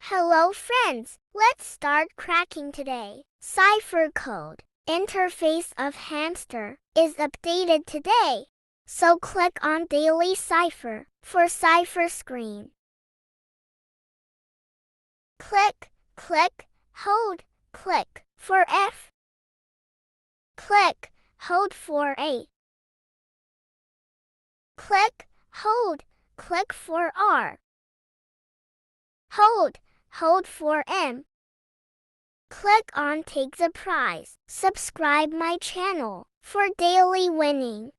Hello friends, let's start cracking today. Cipher code interface of Hamster is updated today. So click on Daily Cipher for Cipher screen. Click, hold, click for F. Click, hold for A. Click, hold, click for R. Hold for M. Click on Take the Prize. Subscribe my channel for daily winning.